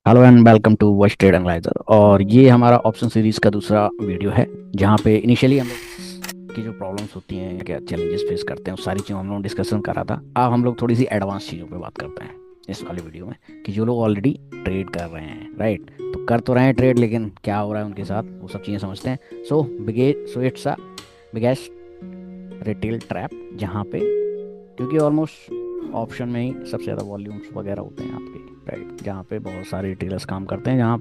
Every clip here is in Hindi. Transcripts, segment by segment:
Hello and welcome to watch trade analyzer. और ये हमारा ऑप्शन सीरीज का दूसरा वीडियो है, जहाँ पे इनिशियली हम लोग की जो प्रॉब्लम्स होती हैं, क्या चैलेंजेस फेस करते हैं, उस सारी चीज़ों हम लोग डिस्कशन करा था। अब हम लोग थोड़ी सी एडवांस चीज़ों पे बात करते हैं इस वाले वीडियो में, कि जो लोग ऑलरेडी ट्रेड कर रहे हैं, राइट। तो कर तो रहे हैं ट्रेड, लेकिन क्या हो रहा है उनके साथ, वो सब चीज़ें समझते हैं। So it's a biggest retail trap, जहाँ पे क्योंकि ऑलमोस्ट ऑप्शन में ही सबसे ज़्यादा वॉल्यूम्स वगैरह होते हैं आपके, राइट, जहाँ पे बहुत सारे रिटेलर्स काम करते हैं, जहाँ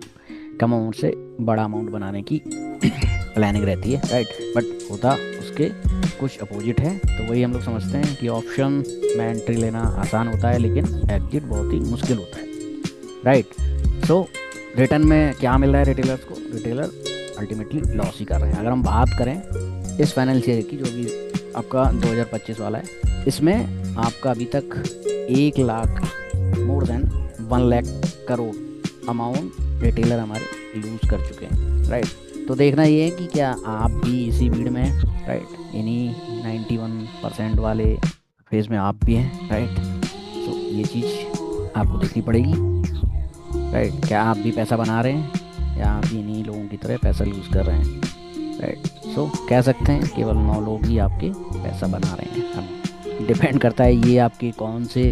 कम अमाउंट से बड़ा अमाउंट बनाने की प्लानिंग रहती है, राइट। बट होता उसके कुछ अपोजिट है। तो वही हम लोग समझते हैं कि ऑप्शन में एंट्री लेना आसान होता है, लेकिन एग्जिट बहुत ही मुश्किल होता है, राइट। सो रिटर्न में क्या मिल रहा है रिटेलर्स को? रिटेलर अल्टीमेटली लॉस ही कर रहे हैं। अगर हम बात करें इस फाइनेंशियल ईयर की, जो भी आपका 2025 वाला है, इसमें आपका अभी तक 1 lakh, more than 1 lakh crore amount retailer हमारे लूज कर चुके हैं, राइट। तो देखना ये है कि क्या आप भी इसी भीड़ में हैं, राइट, इन्हीं 91% वाले फेज में आप भी हैं, राइट। तो ये चीज़ आपको देखनी पड़ेगी, राइट। क्या आप भी पैसा बना रहे हैं, या आप भी इन्हीं लोगों की तरह पैसा लूज कर रहे हैं, राइट। सो कह सकते हैं केवल 9 लोग ही आपके पैसा बना रहे हैं। अब डिपेंड करता है ये आपके कौन से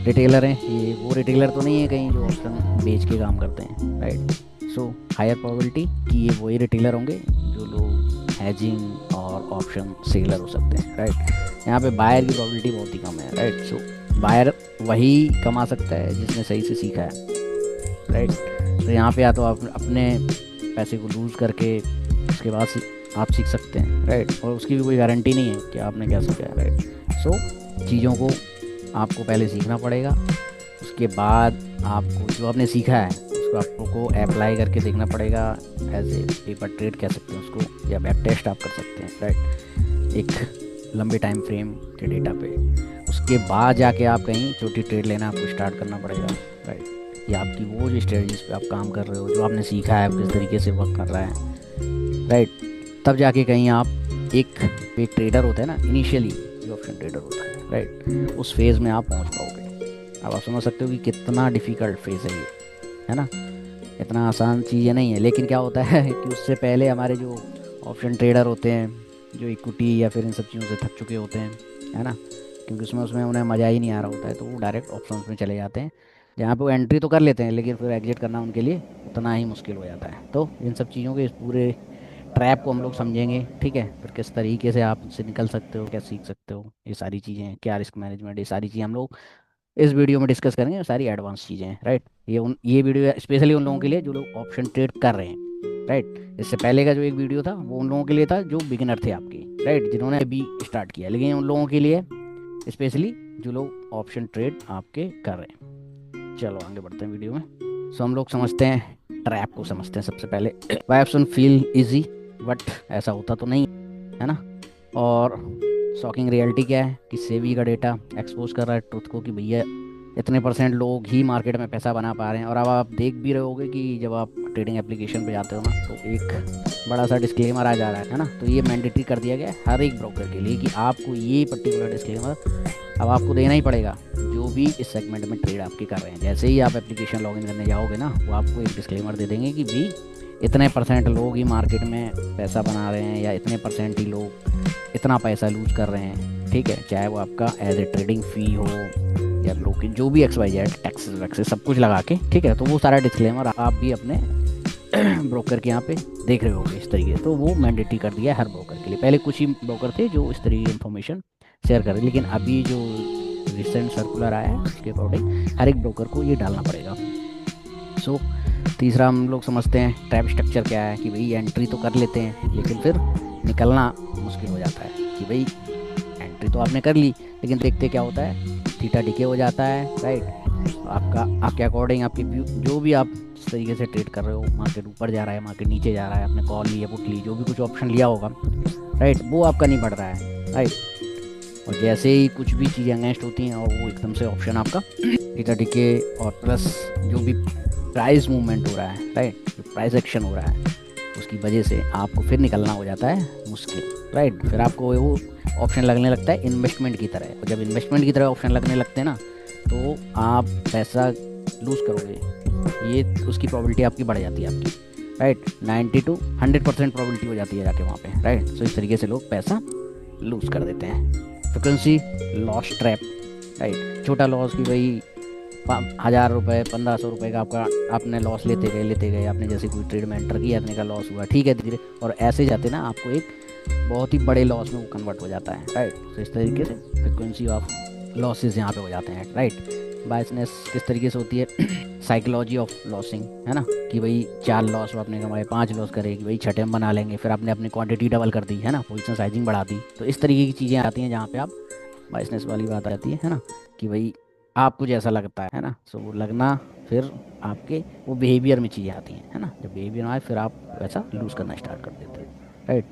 रिटेलर हैं। ये वो रिटेलर तो नहीं है कहीं जो ऑप्शन बेच के काम करते हैं, राइट। सो हायर प्रोबेबिलिटी कि ये वही रिटेलर होंगे जो लोग हैजिंग और ऑप्शन सेलर हो सकते हैं, राइट। यहाँ पे बायर की प्रोबेबिलिटी बहुत ही कम है, राइट। सो बायर वही कमा सकता है जिसने सही से सीखा है, राइट। तो यहाँ पे या तो आप अपने पैसे को लूज़ करके उसके बाद आप सीख सकते हैं, राइट। और उसकी भी कोई गारंटी नहीं है कि आपने क्या सीखा है, राइट। सो चीज़ों को आपको पहले सीखना पड़ेगा, उसके बाद आपको जो आपने सीखा है उसको आपको अप्लाई करके देखना पड़ेगा। एज ए पेपर ट्रेड कह सकते हैं उसको, या बैक टेस्ट आप कर सकते हैं, राइट, एक लंबे टाइम फ्रेम के डेटा पे। उसके बाद जाके आप कहीं छोटी ट्रेड लेना आपको स्टार्ट करना पड़ेगा, राइट। या आपकी वो जो स्ट्रेटजीज पे आप काम कर रहे हो, जो आपने सीखा है, किस तरीके से वर्क कर रहा है, राइट, तब जाके कहीं आप एक एक ट्रेडर होता है ना, इनिशियली जो ऑप्शन ट्रेडर होता है, राइट, उस फेज़ में आप पहुंच पाओगे। अब आप समझ सकते हो कि कितना डिफ़िकल्ट फेज़ है ये, है ना। इतना आसान चीज़ें नहीं है। लेकिन क्या होता है कि उससे पहले हमारे जो ऑप्शन ट्रेडर होते हैं, जो इक्विटी या फिर इन सब चीज़ों से थक चुके होते हैं, है ना, क्योंकि उसमें उसमें उन्हें मज़ा ही नहीं आ रहा होता है, तो वो डायरेक्ट ऑप्शंस में चले जाते हैं, जहाँ पे वो एंट्री तो कर लेते हैं, लेकिन फिर एग्जिट करना उनके लिए उतना ही मुश्किल हो जाता है। तो इन सब चीज़ों के इस पूरे ट्रैप को हम लोग समझेंगे, ठीक है। फिर किस तरीके से आप उससे निकल सकते हो, क्या सीख सकते हो, ये सारी चीज़ें, क्या रिस्क मैनेजमेंट, ये सारी चीज़ें हम लोग इस वीडियो में डिस्कस करेंगे। ये सारी एडवांस चीज़ें हैं, राइट। ये वीडियो स्पेशली उन लोगों के लिए जो लोग ऑप्शन ट्रेड कर रहे हैं, राइट। इससे पहले का जो एक वीडियो था वो उन लोगों के लिए था जो बिगिनर थे आपके, राइट, जिन्होंने अभी स्टार्ट किया। लेकिन उन लोगों के लिए स्पेशली जो लोग ऑप्शन ट्रेड आपके कर रहे हैं। चलो आगे बढ़ते हैं वीडियो में। सो हम लोग समझते हैं, ट्रैप को समझते हैं सबसे पहले। Why option feel easy, but ऐसा होता तो नहीं है ना। और शॉकिंग रियलिटी क्या है कि सेबी का डेटा एक्सपोज कर रहा है ट्रुथ को, कि भैया इतने परसेंट लोग ही मार्केट में पैसा बना पा रहे हैं। और अब आप देख भी रहे होगे कि जब आप ट्रेडिंग एप्लीकेशन पे जाते हो ना, तो एक बड़ा सा डिस्क्लेमर आ जा रहा है ना। तो ये मैंडेटरी कर दिया गया है हर एक ब्रोकर के लिए कि आपको ये पर्टिकुलर डिस्क्लेमर अब आपको देना ही पड़ेगा, जो भी इस सेगमेंट में ट्रेड आपके कर रहे हैं। जैसे ही आप एप्लीकेशन लॉगिन करने जाओगे ना, वो आपको एक डिस्क्लेमर दे देंगे कि भी इतने परसेंट लोग ही मार्केट में पैसा बना रहे हैं, या इतने परसेंट ही लोग इतना पैसा लूज कर रहे हैं, ठीक है। चाहे वो आपका एज ए ट्रेडिंग फ़ी हो या ब्रोकिंग, जो भी XYZ टैक्सेस वैक्सेस सब कुछ लगा के, ठीक है। तो वो सारा डिस्क्लेमर आप भी अपने ब्रोकर के यहाँ पे देख रहे होगे इस तरीके। तो वो मैंडेटरी कर दिया है हर ब्रोकर के लिए। पहले कुछ ही ब्रोकर थे जो इस तरीके की इन्फॉर्मेशन शेयर कर रहे, लेकिन अभी जो रिसेंट सर्कुलर आया है उसके अकॉर्डिंग हर एक ब्रोकर को ये डालना पड़ेगा। सो तीसरा हम लोग समझते हैं ट्रैप स्ट्रक्चर क्या है, कि भाई एंट्री तो कर लेते हैं, लेकिन फिर निकलना मुश्किल हो जाता है। कि भाई एंट्री तो आपने कर ली, लेकिन देखते क्या होता है, थीटा डिके हो जाता है, राइट। आपके अकॉर्डिंग आपकी व्यू, जो भी आप जिस तरीके से ट्रेड कर रहे हो, मार्केट ऊपर जा रहा है, मार्केट नीचे जा रहा है, आपने कॉल ली या पुट ली, जो भी कुछ ऑप्शन लिया होगा, राइट, वो आपका नहीं बढ़ रहा है, राइट। और जैसे ही कुछ भी चीज़ें अगेंस्ट होती हैं और वो एकदम से ऑप्शन आपका थीटा डिके, और प्लस जो भी प्राइस मूवमेंट हो रहा है, राइट, जो प्राइस एक्शन हो रहा है, उसकी वजह से आपको फिर निकलना हो जाता है मुश्किल, राइट। फिर आपको वो ऑप्शन लगने लगता है इन्वेस्टमेंट की तरह। और जब इन्वेस्टमेंट की तरह ऑप्शन लगने लगते हैं ना, तो आप पैसा लूज़ करोगे, ये उसकी प्रोबेबिलिटी आपकी बढ़ जाती है आपकी, राइट। 90 to 100% प्रोबेबिलिटी हो जाती है जाके वहाँ पे, राइट। सो इस तरीके से लोग पैसा लूज कर देते हैं। Frequency loss trap, right. छोटा लॉस कि भाई 1,000 रुपये 1,500 रुपये का आपका आपने लॉस लेते गए आपने जैसे कोई ट्रेड में एंटर किया, अपने का लॉस हुआ, ठीक है, धीरे धीरे और ऐसे जाते ना आपको एक बहुत ही बड़े लॉस में वो कन्वर्ट हो जाता है, राइट। तो इस तरीके से फ्रिक्वेंसी ऑफ लॉसेस यहाँ पे हो जाते हैं, राइट। बायसनेस किस तरीके से होती है, साइकोलॉजी ऑफ लॉसिंग, है ना, कि भाई 4 लॉस आपने कमाए, 5 लॉस करे कि भाई छठे में बना लेंगे, फिर आपने अपनी क्वांटिटी डबल कर दी, है ना, पोजिशन साइजिंग बढ़ा दी। तो इस तरीके की चीज़ें आती हैं जहाँ पे आप बायसनेस वाली बात आ जाती है ना, कि भाई आपको जैसा लगता है ना, सो वो लगना, फिर आपके वो बिहेवियर में चीज़ें आती हैं, है ना। जब बिहेवियर में आए फिर आप वैसा लूज़ करना स्टार्ट कर देते हैं, राइट।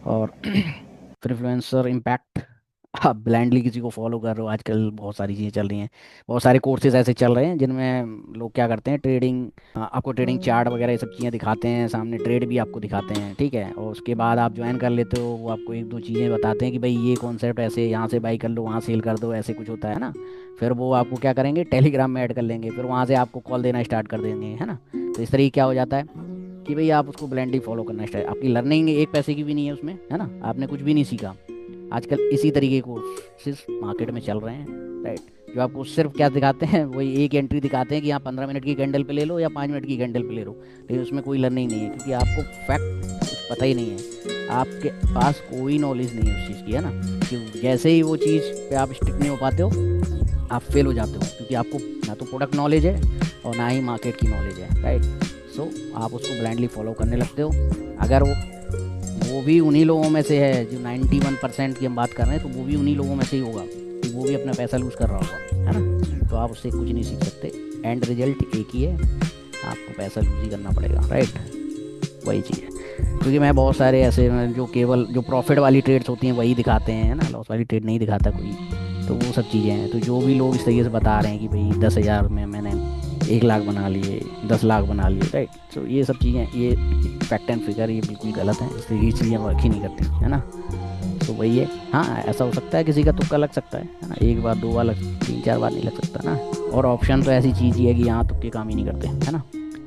और फिर इन्फ्लुएंसर इम्पैक्ट, आप ब्लाइंडली किसी को फॉलो कर रहे हो, आजकल बहुत सारी चीज़ें चल रही हैं, बहुत सारे कोर्सेज ऐसे चल रहे हैं जिनमें लोग क्या करते हैं, ट्रेडिंग आपको ट्रेडिंग चार्ट वगैरह ये सब चीज़ें दिखाते हैं, सामने ट्रेड भी आपको दिखाते हैं, ठीक है, और उसके बाद आप ज्वाइन कर लेते हो, वो आपको एक दो चीज़ें बताते हैं कि भाई ये कॉन्सेप्ट ऐसे यहाँ से बाई कर लो, वहाँ सेल कर दो, ऐसे कुछ होता है ना। फिर वो आपको क्या करेंगे, टेलीग्राम में ऐड कर लेंगे, फिर वहाँ से आपको कॉल देना स्टार्ट कर देंगे, है ना। तो इस तरीके क्या हो जाता है कि भाई आप उसको ब्लाइंडली फॉलो करना स्टार्ट, आपकी लर्निंग एक पैसे की भी नहीं है उसमें, है ना, आपने कुछ भी नहीं सीखा। आजकल इसी तरीके के कोर्सेज मार्केट में चल रहे हैं, राइट, जो आपको सिर्फ क्या दिखाते हैं, वही एक एंट्री दिखाते हैं कि यहाँ 15 मिनट की कैंडल पे ले लो या 5 मिनट की कैंडल पे ले लो, लेकिन उसमें कोई लर्निंग नहीं है, क्योंकि आपको फैक्ट कुछ पता ही नहीं है, आपके पास कोई नॉलेज नहीं है उस चीज़ की, है ना। कि जैसे ही वो चीज़ पे आप स्टिक नहीं हो पाते हो, आप फेल हो जाते हो, क्योंकि आपको ना तो प्रोडक्ट नॉलेज है और ना ही मार्केट की नॉलेज है, राइट। सो आप उसको ब्लाइंडली फॉलो करने लगते हो। अगर वो भी उन्हीं लोगों में से है जो 91% की हम बात कर रहे हैं, तो वो भी उन्हीं लोगों में से ही होगा कि वो भी अपना पैसा लूज कर रहा होगा, है ना। तो आप उससे कुछ नहीं सीख सकते, एंड रिजल्ट एक ही है, आपको पैसा लूज ही करना पड़ेगा, राइट। वही चीज़ है, क्योंकि मैं बहुत सारे ऐसे जो केवल जो प्रॉफिट वाली ट्रेड्स होती हैं वही दिखाते हैं, है ना, लॉस वाली ट्रेड नहीं दिखाता कोई। तो वो सब चीज़ें हैं, तो जो भी लोग इस तरीके से बता रहे हैं कि भाई 10,000 में मैंने 1 लाख बना लिए, 10 लाख बना लिए, राइट। तो ये सब चीज़ें, ये फैक्ट एंड फिगर, ये बिल्कुल गलत है, इस तरीके की चीज़ें वर्क ही नहीं करती, है ना। तो वही है, हाँ ऐसा हो सकता है किसी का तुक्का लग सकता है ना, एक बार दो बार लग, 3 4 बार नहीं लग सकता ना। और ऑप्शन तो ऐसी चीज़ ही है कि यहाँ तुक्के काम ही नहीं करते, है ना।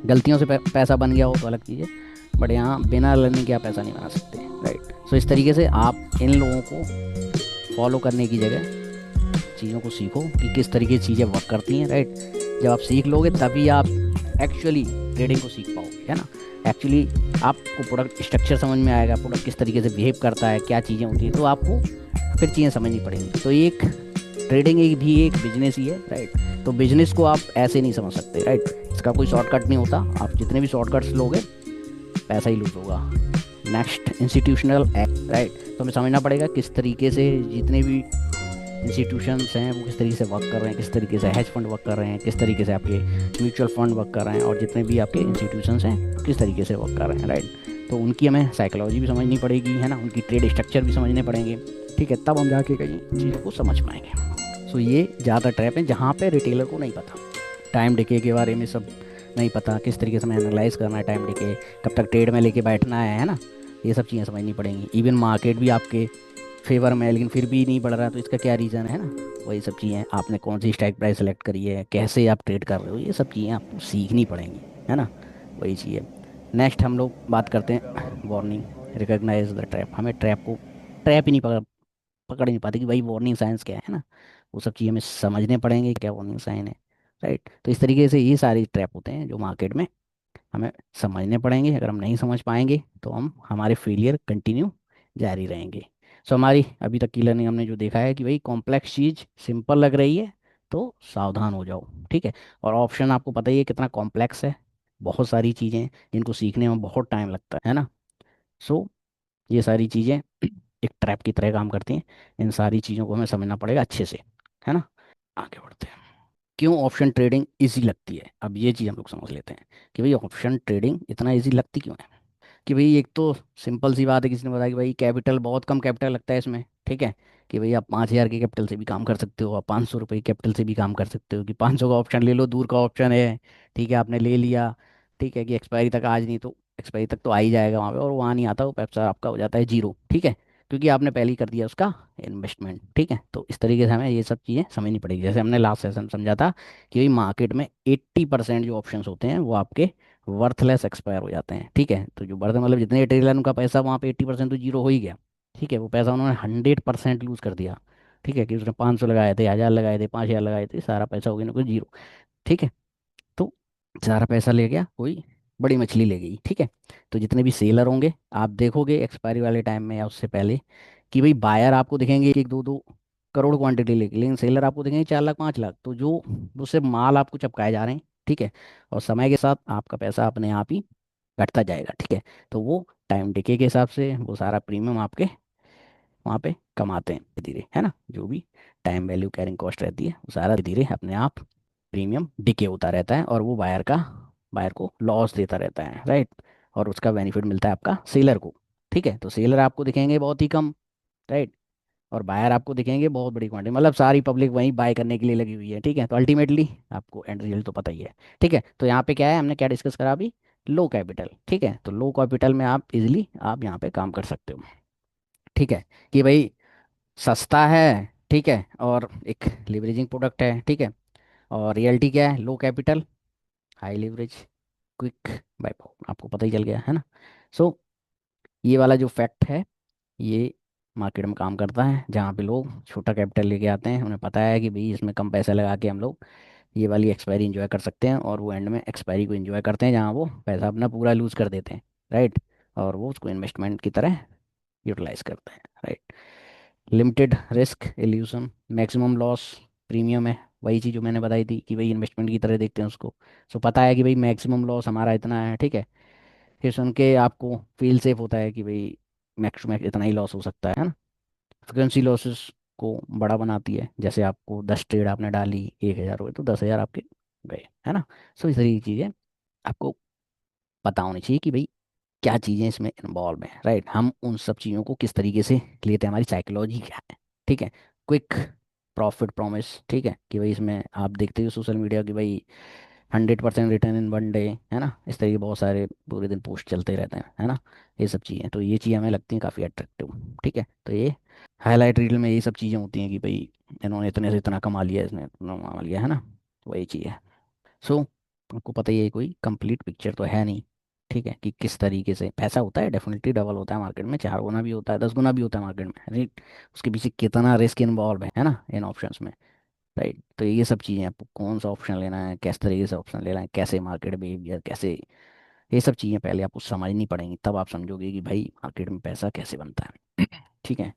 गलतियों से पैसा बन गया हो तो अलग चीज़ है, बट यहाँ बिना लर्निंग के आप पैसा नहीं बना सकते, राइट। सो इस तरीके से आप इन लोगों को फॉलो करने की जगह चीज़ों को सीखो कि किस तरीके से चीज़ें वर्क करती हैं, राइट। जब आप सीख लोगे तभी आप एक्चुअली ट्रेडिंग को सीख पाओगे, है ना। एक्चुअली आपको प्रोडक्ट स्ट्रक्चर समझ में आएगा, प्रोडक्ट किस तरीके से बिहेव करता है, क्या चीज़ें होती हैं, तो आपको फिर चीज़ें समझनी पड़ेंगी। तो एक ट्रेडिंग एक भी एक बिजनेस ही है, राइट। तो बिजनेस को आप ऐसे नहीं समझ सकते, राइट, इसका कोई शॉर्टकट नहीं होता, आप जितने भी शॉर्टकट्स लोगे पैसा ही लूज होगा। Next institutional act, right. तो हमें समझना पड़ेगा किस तरीके से जितने भी इंस्टीट्यूशंस हैं वो किस तरीके से वर्क कर रहे हैं, किस तरीके से हेज फंड वर्क कर रहे हैं, किस तरीके से आपके म्यूचुअल फंड वर्क कर रहे हैं, और जितने भी आपके इंस्टीट्यूशंस हैं किस तरीके से वर्क कर रहे हैं, राइट। तो उनकी हमें साइकोलॉजी भी समझनी पड़ेगी, है ना, उनकी ट्रेड स्ट्रक्चर भी समझने पड़ेंगे, ठीक है, तब हम जाके कई चीज़ों को समझ पाएंगे। सो ये ज़्यादा ट्रैप है जहाँ पे रिटेलर को नहीं पता, टाइम डिके के बारे में सब नहीं पता, किस तरीके से हमें एनालाइज करना है टाइम डिके, कब तक ट्रेड में लेके बैठना है ना, ये सब चीज़ें समझनी पड़ेंगी। इवन मार्केट भी आपके फेवर में है लेकिन फिर भी नहीं बढ़ रहा, तो इसका क्या रीज़न है ना, वही सब चीज़ें, आपने कौन सी स्ट्राइक प्राइस सेलेक्ट करी है, कैसे आप ट्रेड कर रहे हो, ये सब चीज़ें आपको सीखनी पड़ेंगी, है ना, वही चीज़ है। नेक्स्ट हम लोग बात करते हैं वार्निंग, रिकॉग्नाइज द ट्रैप। हमें ट्रैप को, ट्रैप ही नहीं पकड़ नहीं पाते कि भाई वार्निंग साइंस क्या है ना, वो सब चीज़ें हमें समझने पड़ेंगे क्या वार्निंग साइन है, राइट। तो इस तरीके से ये सारी ट्रैप होते हैं जो मार्केट में हमें समझने पड़ेंगे। अगर हम नहीं समझ पाएंगे तो हम हमारे फेलियर कंटिन्यू जारी रहेंगे। सो हमारी अभी तक की लर्निंग हमने जो देखा है कि भाई कॉम्प्लेक्स चीज़ सिंपल लग रही है तो सावधान हो जाओ, ठीक है। और ऑप्शन आपको पता ही है कितना कॉम्प्लेक्स है, बहुत सारी चीज़ें हैं जिनको सीखने में बहुत टाइम लगता है ना। सो ये सारी चीज़ें एक ट्रैप की तरह काम करती हैं, इन सारी चीज़ों को हमें समझना पड़ेगा अच्छे से, है ना। आगे बढ़ते हैं, क्यों ऑप्शन ट्रेडिंग इजी लगती है। अब ये चीज़ हम लोग समझ लेते हैं कि भाई ऑप्शन ट्रेडिंग इतना इजी लगती क्यों है। कि भाई एक तो सिंपल सी बात है, किसी ने बताया कि भाई कैपिटल बहुत कम कैपिटल लगता है इसमें, ठीक है, कि भाई आप 5,000 के कैपिटल से भी काम कर सकते हो, आप 500 रुपये के कैपिटल से भी काम कर सकते हो, कि 500 का ऑप्शन ले लो, दूर का ऑप्शन है, ठीक है, आपने ले लिया, ठीक है, कि एक्सपायरी तक आज नहीं तो एक्सपायरी तक तो आ ही जाएगा वहाँ पे, और वहाँ नहीं आता, वो पैसा आपका हो जाता है जीरो, ठीक है। क्योंकि आपने पहले ही कर दिया उसका इन्वेस्टमेंट। ठीक है, तो इस तरीके से हमें ये सब चीज़ें समझनी पड़ेगी। जैसे हमने लास्ट सेशन समझा था कि भाई मार्केट में 80% जो ऑप्शंस होते हैं वो आपके वर्थलेस एक्सपायर हो जाते हैं। ठीक है, तो जो वर्थ मतलब जितने ट्रेलर उनका पैसा वहाँ पे 80% तो जीरो हो ही गया। ठीक है, वो पैसा उन्होंने 100% लूज कर दिया। ठीक है, कि उसने 500 लगाए थे, 1000 लगाए थे, 5000 लगाए थे, सारा पैसा हो गया ना, कोई जीरो। ठीक है, तो सारा पैसा ले गया, कोई बड़ी मछली ले गई। ठीक है, तो जितने भी सेलर होंगे आप देखोगे एक्सपायरी वाले टाइम में या उससे पहले कि भाई बायर आपको दिखेंगे एक दो दो करोड़ क्वांटिटी लेके, लेकिन सेलर आपको दिखेंगे 4 लाख 5 लाख। तो जो उससे माल आपको चिपकाए जा रहे हैं। ठीक है, और समय के साथ आपका पैसा अपने आप ही घटता जाएगा। ठीक है, तो वो टाइम डिके के हिसाब से वो सारा प्रीमियम आपके वहाँ पे कमाते हैं धीरे धीरे, है ना। जो भी टाइम वैल्यू कैरिंग कॉस्ट रहती है वो सारा धीरे धीरे अपने आप प्रीमियम डिके होता रहता है, और वो बायर को लॉस देता रहता है, राइट। और उसका बेनिफिट मिलता है आपका सेलर को। ठीक है, तो सेलर आपको दिखेंगे बहुत ही कम, राइट, और बायर आपको दिखेंगे बहुत बड़ी क्वांटिटी, मतलब सारी पब्लिक वहीं बाय करने के लिए लगी हुई है। ठीक है, तो अल्टीमेटली आपको एंड रिजल्ट तो पता ही है। ठीक है, तो यहाँ पे क्या है, हमने क्या डिस्कस करा अभी, लो कैपिटल। ठीक है, तो लो कैपिटल में आप इजिली आप यहाँ पे काम कर सकते हो। ठीक है, कि भाई सस्ता है, ठीक है, और एक लिवरेजिंग प्रोडक्ट है। ठीक है, और रियलिटी क्या है, low capital, high leverage, quick buy power, आपको पता ही चल गया है ना। सो ये वाला जो फैक्ट है ये मार्केट में काम करता है, जहाँ पे लोग छोटा कैपिटल लेके आते हैं, उन्हें पता है कि भाई इसमें कम पैसा लगा के हम लोग ये वाली एक्सपायरी इंजॉय कर सकते हैं, और वो एंड में एक्सपायरी को इंजॉय करते हैं जहाँ वो पैसा अपना पूरा लूज कर देते हैं, राइट, और वो उसको इन्वेस्टमेंट की तरह यूटिलाइज करते हैं, right. Limited risk evolution, maximum loss premium है, वही चीज़ जो मैंने बताई थी कि भाई इन्वेस्टमेंट की तरह देखते हैं उसको। सो पता है कि भाई मैक्सिमम लॉस हमारा इतना है। ठीक है, फिर सुन के आपको फील सेफ होता है कि भाई मैक्स टू मैक्स इतना ही लॉस हो सकता है ना। फ्रिक्वेंसी लॉसेस को बड़ा बनाती है, जैसे आपको 10 ट्रेड आपने डाली, 1000 हुए तो 10,000 आपके गए, है ना। सो इस तरीके की चीज़ें आपको पता होनी चाहिए कि भाई क्या चीज़ें इसमें इन्वॉल्व हैं, राइट। हम उन सब चीज़ों को किस तरीके से लेते हैं, हमारी साइकोलॉजी क्या है। ठीक है, क्विक प्रॉफिट प्रॉमिस, ठीक है, कि भाई इसमें आप देखते हो सोशल मीडिया की भाई 100% रिटर्न इन 1 डे, है ना। इस तरह के बहुत सारे पूरे दिन पोस्ट चलते रहते हैं, है ना। ये सब चीज़ें, तो ये चीज़ें हमें लगती हैं काफ़ी अट्रैक्टिव। ठीक है, तो ये हाईलाइट रील में ये सब चीज़ें होती हैं कि भाई इन्होंने इतने से इतना कमा लिया, इसने इतना कमा लिया, है ना। तो वही चीज़ है। सो आपको पता ही है कोई कंप्लीट पिक्चर तो है नहीं। ठीक है, कि किस तरीके से पैसा होता है, डेफिनेटली डबल होता है मार्केट में, 4 गुना भी होता है, 10 गुना भी होता है मार्केट में, राइट। उसके पीछे कितना रिस्क इन्वॉल्व है ना इन ऑप्शंस में, राइट। तो ये सब चीज़ें आपको कौन सा ऑप्शन लेना है, किस तरीके से ऑप्शन लेना है, कैसे मार्केट बिहेवियर कैसे, ये सब चीज़ें पहले आपको समझनी पड़ेंगी, तब आप समझोगे कि भाई मार्केट में पैसा कैसे बनता है। ठीक है,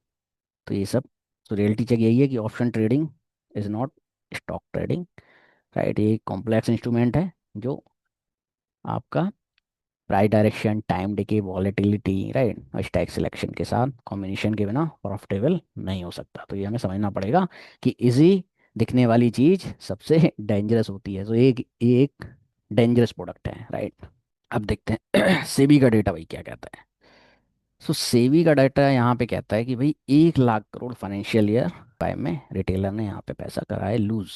तो ये सब, तो रियलिटी चेक यही है कि option trading is not stock trading, right. ये कॉम्प्लेक्स इंस्ट्रूमेंट है जो आपका price direction, time decay, volatility, right, और स्टैक सिलेक्शन के साथ कॉम्बिनेशन के बिना प्रॉफिटेबल नहीं हो सकता। तो ये हमें समझना पड़ेगा कि इजी दिखने वाली चीज़ सबसे डेंजरस होती है। तो ये एक डेंजरस प्रोडक्ट है, राइट। अब देखते हैं सेबी का डेटा भाई क्या कहता है। सो सेबी का डाटा यहाँ पे कहता है कि भाई 1 lakh crore financial year five में रिटेलर ने यहाँ पे पैसा करा है लूज।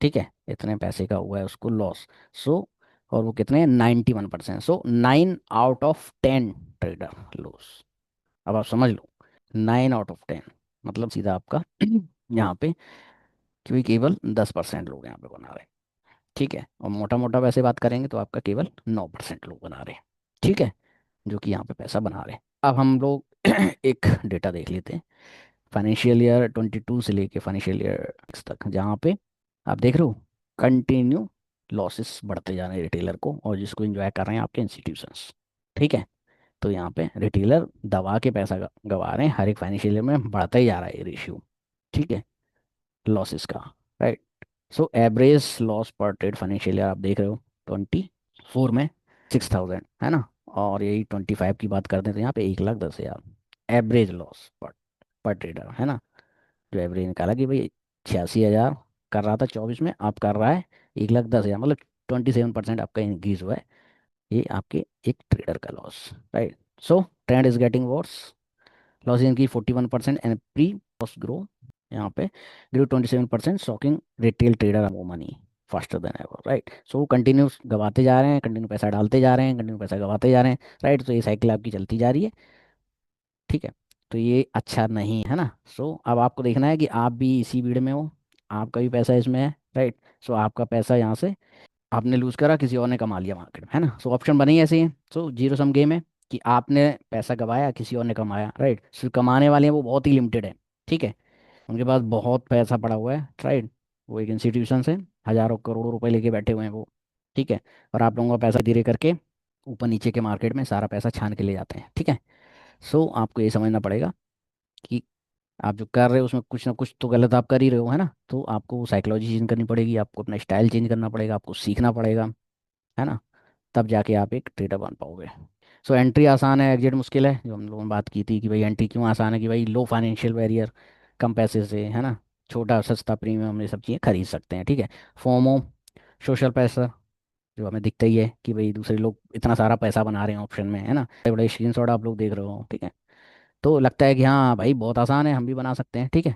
ठीक है, इतने पैसे का हुआ है उसको लॉस। सो और वो कितने, 91%, सो 9 आउट ऑफ 10 ट्रेडर लूज। अब आप समझ लो, 9 आउट ऑफ 10 मतलब सीधा आपका यहाँ पे कि भाई केवल 10% लोग यहाँ पे बना रहे हैं। ठीक है, और मोटा मोटा वैसे बात करेंगे तो आपका केवल 9% लोग बना रहे हैं। ठीक है, जो कि यहाँ पे पैसा बना रहे हैं। अब हम लोग एक डेटा देख लेते हैं फाइनेंशियल ईयर 22 से लेके फाइनेंशियल ईयर तक, जहाँ पे आप देख रहे हो कंटिन्यू लॉसेस बढ़ते जा रहे हैं रिटेलर को, और जिसको एंजॉय कर रहे हैं आपके इंस्टीट्यूशंस। ठीक है, तो यहाँ पे रिटेलर दबा के पैसा गवा रहे हैं, हर एक फाइनेंशियल ईयर में बढ़ता ही जा रहा है ये रेशियो। ठीक है, लॉसेस का, राइट। सो एवरेज लॉस पर ट्रेड फाइनेंशियल ईयर आप देख रहे हो 24 में 6,000, है ना। और यही 25 की बात करते हैं तो यहाँ पे 1,10,000 एवरेज लॉस पर ट्रेडर, है ना। जो एवरेज निकाला कि भाई 86,000 कर रहा था 24 में, आप कर रहा है 1,10,000, मतलब 27% आपका इंक्रीज हुआ है। ये आपके एक ट्रेडर का loss, right. So trend is getting worse, loss इनकी 41% एंड प्री पोस्ट ग्रो यहाँ पे ग्रो 27%, शॉकिंग रिटेल ट्रेडर वो money faster than ever, right. So continue गवाते जा रहे हैं, कंटिन्यू पैसा डालते जा रहे हैं, कंटिन्यू पैसा गवाते जा रहे हैं, राइट। तो ये साइकिल आपकी चलती जा रही है। ठीक है, तो ये अच्छा नहीं है ना। सो अब आपको देखना है कि आप भी इसी भीड़ में हो, आपका भी पैसा इसमें है, राइट। सो आपका पैसा यहाँ से आपने लूज करा, किसी और ने कमा लिया मार्केट में, है ना। सो ऑप्शन बने ही ऐसे ही हैं। सो जीरो सम गेम है कि आपने पैसा गवाया, किसी और ने कमाया, राइट। सिर्फ कमाने वाले हैं वो बहुत ही लिमिटेड है, ठीक है। उनके पास बहुत पैसा पड़ा हुआ है, राइट। वो एक इंस्टीट्यूशन से हजारों करोड़ों रुपए लेके बैठे हुए हैं वो, ठीक है। और आप लोगों का पैसा धीरे करके ऊपर नीचे के मार्केट में सारा पैसा छान के ले जाते हैं, ठीक है। सो आपको ये समझना पड़ेगा कि आप जो कर रहे हो उसमें कुछ ना कुछ तो गलत आप कर ही रहे हो, है ना। तो आपको साइकोलॉजी चेंज करनी पड़ेगी, आपको अपना स्टाइल चेंज करना पड़ेगा, आपको सीखना पड़ेगा, है ना। तब जाके आप एक ट्रेडर बन पाओगे। सो एंट्री आसान है, एग्जिट मुश्किल है, जो हम लोगों ने बात की थी कि भाई एंट्री क्यों आसान है, कि भाई लो फाइनेंशियल बैरियर, कम पैसे से, है ना, छोटा सस्ता प्रीमियम, ये सब चीज़ें खरीद सकते हैं, ठीक है। फोमो, सोशल प्रेशर, जो हमें दिखता ही है कि भाई दूसरे लोग इतना सारा पैसा बना रहे हैं ऑप्शन में, है ना, बड़े बड़े स्क्रीन शॉट आप लोग देख रहे हो, ठीक है। तो लगता है कि हाँ भाई बहुत आसान है, हम भी बना सकते हैं, ठीक है।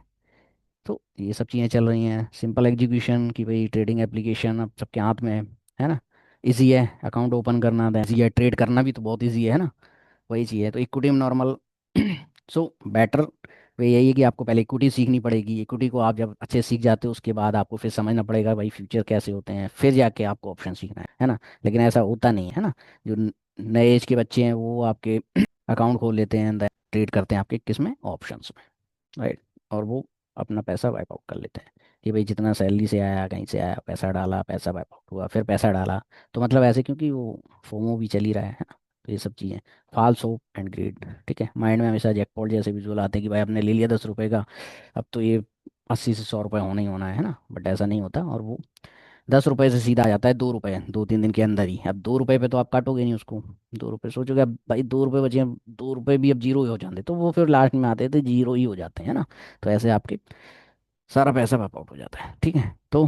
तो ये सब चीज़ें चल रही हैं, सिंपल एग्जीक्यूशन की भाई ट्रेडिंग एप्लीकेशन अब सबके हाथ में है ना। इजी है अकाउंट ओपन करना, इजी है ट्रेड करना भी, तो बहुत इजी है ना। वही चीज़ है, तो इक्विटी में नॉर्मल सो बेटर वे यही है कि आपको पहले इक्विटी सीखनी पड़ेगी। इक्विटी को आप जब अच्छे से सीख जाते हो उसके बाद आपको फिर समझना पड़ेगा भाई फ्यूचर कैसे होते हैं, फिर जाके आपको ऑप्शन सीखना है ना। लेकिन ऐसा होता नहीं है ना। जो नए एज के बच्चे हैं वो आपके अकाउंट खोल लेते हैं, ट्रेड करते हैं आपके किस में, ऑप्शंस में, राइट। और वो अपना पैसा वाइप आउट कर लेते हैं कि भाई जितना सैलरी से आया, कहीं से आया, पैसा डाला, पैसा वाइप आउट हुआ, फिर पैसा डाला। तो मतलब ऐसे क्योंकि वो फोमो भी चल ही रहा है ना। तो ये सब चीज़ें, फॉल्स होप एंड ग्रीड, ठीक है। माइंड में हमेशा जैकपॉट जैसे विजुअल आते हैं कि भाई आपने ले लिया 10 रुपए का, अब तो ये 80 से 100 रुपये होना ही होना है ना। बट ऐसा नहीं होता, और वो 10 रुपए से सीधा आ जाता है 2 रुपए, 2-3 दिन के अंदर ही। अब 2 रुपए पे तो आप काटोगे नहीं उसको, 2 रुपए सोचोगे अब भाई 2 रुपए बचे हैं, 2 रुपए भी अब जीरो ही हो जाते, तो वो फिर लास्ट में आते थे जीरो ही हो जाते हैं ना। तो ऐसे आपके सारा पैसा वापस आउट हो जाता है, ठीक है। तो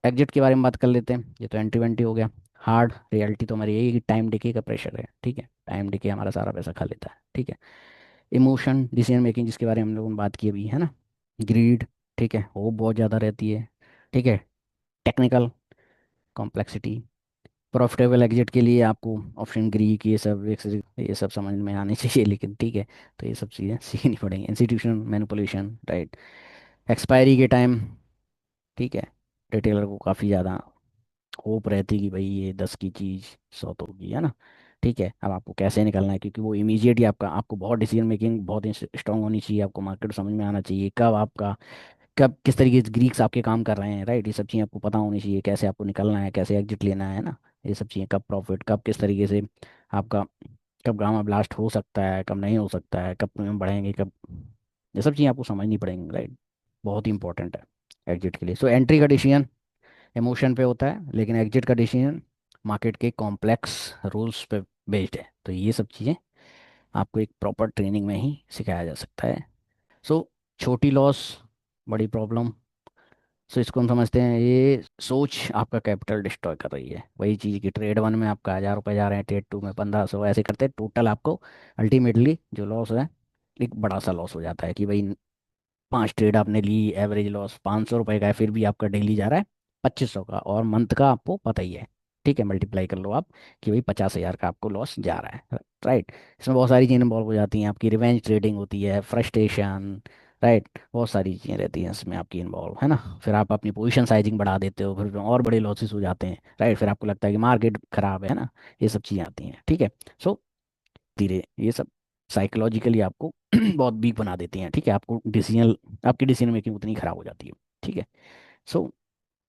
एग्जिट के बारे में बात कर लेते हैं। ये तो एंट्री वेंट्री हो गया। हार्ड रियलिटी तो हमारी यही है कि टाइम डिके का प्रेशर है, ठीक है। टाइम डिके हमारा सारा पैसा खा लेता है, ठीक है। इमोशन डिसीजन मेकिंग जिसके बारे में हम लोगों ने बात की अभी, है ना। ग्रीड, ठीक है, वो बहुत ज़्यादा रहती है, ठीक है। टेक्निकल कॉम्प्लेक्सिटी, प्रॉफिटेबल एग्जिट के लिए आपको ऑप्शन ग्रीक ये सब समझ में आने चाहिए, लेकिन ठीक है। तो ये सब चीज़ें सीखनी पड़ेंगी। Institution manipulation, right. एक्सपायरी के टाइम, ठीक है। रिटेलर को काफ़ी ज़्यादा होप रहती है कि भाई ये 10 की चीज़ 100 तो होगी, है ना। ठीक है, अब आपको कैसे निकलना है, क्योंकि वो इमीडिएट ही आपका, आपको बहुत डिसीजन मेकिंग बहुत स्ट्रांग होनी चाहिए, आपको मार्केट समझ में आना चाहिए कब आपका, कब किस तरीके से ग्रीक्स आपके काम कर रहे हैं, राइट। ये सब चीज़ें आपको पता होनी चाहिए, कैसे आपको निकलना है, कैसे एग्जिट लेना है ना। ये सब चीज़ें, कब प्रॉफिट, कब किस तरीके से आपका, कब गामा ब्लास्ट हो सकता है, कब नहीं हो सकता है, कब प्रीमियम बढ़ेंगे, कब, ये सब चीज़ें आपको समझनी पड़ेंगी, राइट। बहुत ही इंपॉर्टेंट है एग्जिट के लिए। सो एंट्री का डिसीजन इमोशन पे होता है, लेकिन एग्जिट का डिसीजन मार्केट के कॉम्प्लेक्स रूल्स पे बेस्ड है। तो ये सब चीज़ें आपको एक प्रॉपर ट्रेनिंग में ही सिखाया जा सकता है। सो छोटी लॉस, बड़ी प्रॉब्लम। सो इसको हम समझते हैं ये सोच आपका कैपिटल डिस्ट्रॉय कर रही है। वही चीज़ कि ट्रेड वन में आपका 1000 रुपये जा रहे हैं, ट्रेड टू में 1500, ऐसे करते टोटल आपको अल्टीमेटली जो लॉस है एक बड़ा सा लॉस हो जाता है कि भाई 5 ट्रेड आपने ली, एवरेज लॉस 500 रुपये का है, फिर भी आपका डेली जा रहा है 2500 का, और मंथ का आपको पता ही है, ठीक है। मल्टीप्लाई कर लो आप कि भाई 50,000 का आपको लॉस जा रहा है, राइट। इसमें बहुत सारी चीज़ें इन्वॉल्व हो जाती हैं, आपकी रिवेंज ट्रेडिंग होती है, फ्रस्ट्रेशन, राइट। बहुत सारी चीज़ें रहती हैं इसमें आपकी इन्वॉल्व, है ना। फिर आप अपनी पोजीशन साइजिंग बढ़ा देते हो, फिर और बड़े लॉसेस हो जाते हैं, राइट। फिर आपको लगता है कि मार्केट खराब है ना। ये सब चीज़ें आती हैं, ठीक है। सो धीरे ये सब साइकोलॉजिकली आपको बहुत वीक बना देती हैं, ठीक है। आपको डिसीजन, आपकी डिसीजन मेकिंग उतनी खराब हो जाती है, ठीक है। सो